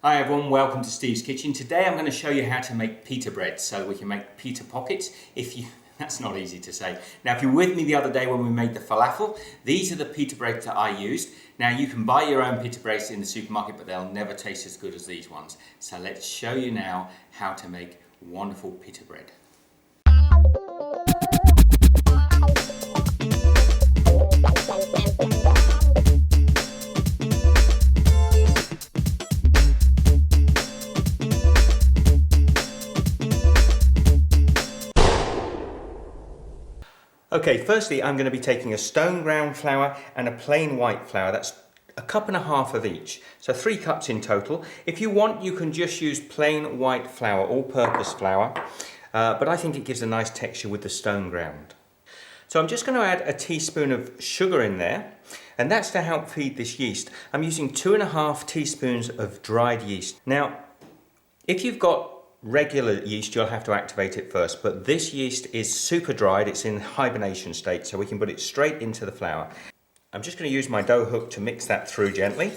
Hi everyone, welcome to Steve's Kitchen. Today I'm going to show you how to make pita bread so we can make pita pockets. That's not easy to say. Now if you were with me the other day when we made the falafel, these are the pita breads that I used. Now you can buy your own pita breads in the supermarket, but they'll never taste as good as these ones. So let's show you now how to make wonderful pita bread. Okay, firstly I'm going to be taking a stone ground flour and a plain white flour. That's a cup and a half of each, so 3 cups in total. If you want, you can just use plain white flour, all-purpose flour, but I think it gives a nice texture with the stone ground. So I'm just going to add a teaspoon of sugar in there, and that's to help feed this yeast. I'm using 2.5 teaspoons of dried yeast. Now, if you've got regular yeast, you'll have to activate it first, but this yeast is super dried. It's in hibernation state, so we can put it straight into the flour. I'm just going to use my dough hook to mix that through gently.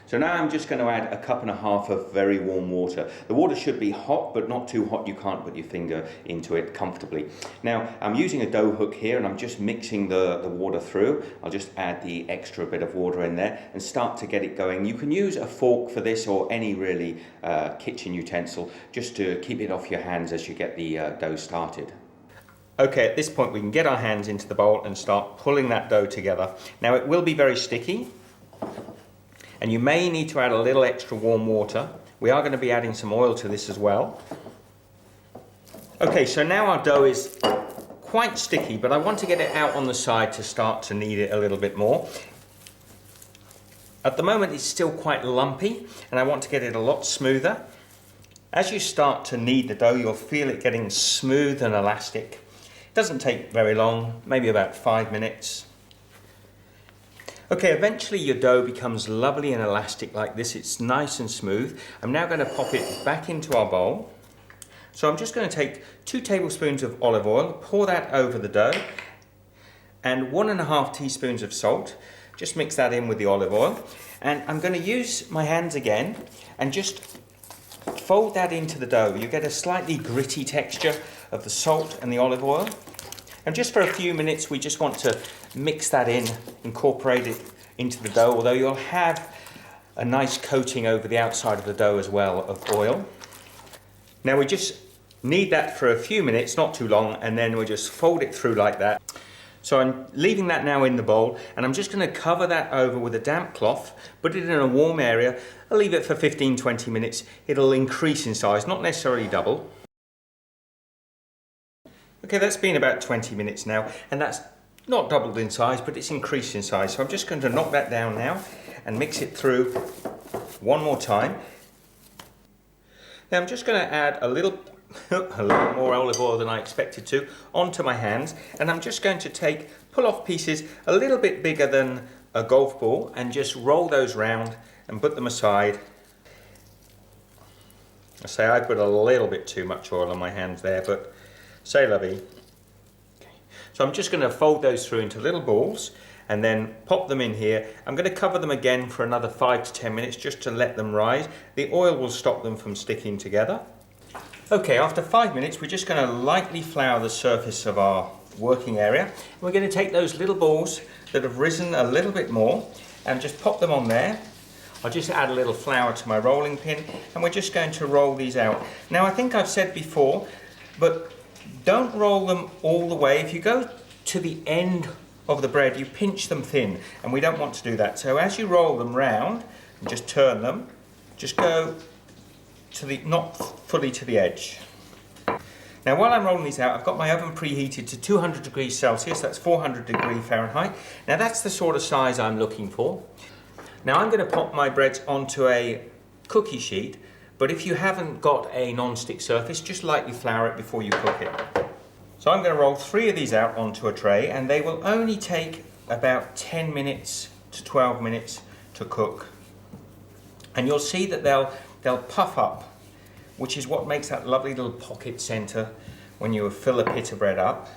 So now I'm just going to add a cup and a half of very warm water. The water should be hot, but not too hot you can't put your finger into it comfortably. Now I'm using a dough hook here and I'm just mixing the water through. I'll just add the extra bit of water in there and start to get it going. You can use a fork for this or any really kitchen utensil just to keep it off your hands as you get the dough started. Okay, at this point we can get our hands into the bowl and start pulling that dough together. Now it will be very sticky, and you may need to add a little extra warm water. We are going to be adding some oil to this as well. Okay, so now our dough is quite sticky, but I want to get it out on the side to start to knead it a little bit more. At the moment it's still quite lumpy, and I want to get it a lot smoother. As you start to knead the dough, you'll feel it getting smooth and elastic. It doesn't take very long, maybe about 5 minutes. Okay, eventually your dough becomes lovely and elastic like this. It's nice and smooth. I'm now going to pop it back into our bowl. So I'm just going to take 2 tablespoons of olive oil, pour that over the dough, and 1.5 teaspoons of salt. Just mix that in with the olive oil. And I'm going to use my hands again and just fold that into the dough. You get a slightly gritty texture of the salt and the olive oil. And just for a few minutes, we just want to mix that in, incorporate it into the dough, although you'll have a nice coating over the outside of the dough as well of oil. Now we just knead that for a few minutes, not too long, and then we'll just fold it through like that. So I'm leaving that now in the bowl, and I'm just going to cover that over with a damp cloth, put it in a warm area. I'll leave it for 15-20 minutes. It'll increase in size, not necessarily double. Okay, that's been about 20 minutes now, and that's not doubled in size, but it's increased in size. So I'm just going to knock that down now and mix it through one more time. Now I'm just going to add a little more olive oil than I expected to onto my hands, and I'm just going to pull off pieces a little bit bigger than a golf ball and just roll those round and put them aside. I say I put a little bit too much oil on my hands there, but c'est la vie. Okay. So I'm just going to fold those through into little balls and then pop them in here. I'm going to cover them again for another 5 to 10 minutes just to let them rise. The oil will stop them from sticking together. Okay, after 5 minutes we're just going to lightly flour the surface of our working area. We're going to take those little balls that have risen a little bit more and just pop them on there. I'll just add a little flour to my rolling pin, and we're just going to roll these out. Now I think I've said before, but don't roll them all the way. If you go to the end of the bread, you pinch them thin, and we don't want to do that. So as you roll them round and just turn them, just go to not fully to the edge. Now while I'm rolling these out, I've got my oven preheated to 200 degrees Celsius, that's 400 degrees Fahrenheit. Now that's the sort of size I'm looking for. Now I'm going to pop my breads onto a cookie sheet, but if you haven't got a non-stick surface, just lightly flour it before you cook it. So I'm going to roll 3 of these out onto a tray, and they will only take about 10 minutes to 12 minutes to cook. And you'll see that they'll puff up, which is what makes that lovely little pocket center when you fill a pita bread up.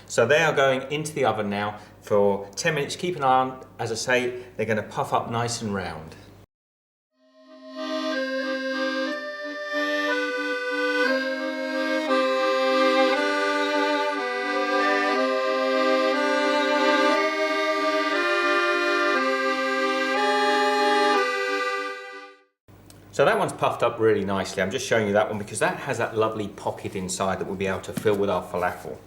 So they are going into the oven now for 10 minutes. Keep an eye on, as I say, they're going to puff up nice and round. So that one's puffed up really nicely. I'm just showing you that one because that has that lovely pocket inside that we'll be able to fill with our falafel.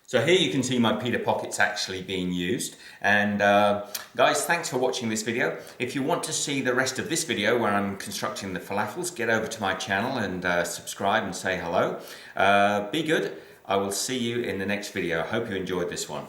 So here you can see my pita pockets actually being used. And guys, thanks for watching this video. If you want to see the rest of this video where I'm constructing the falafels, get over to my channel and subscribe and say hello. Be good. I will see you in the next video. I hope you enjoyed this one.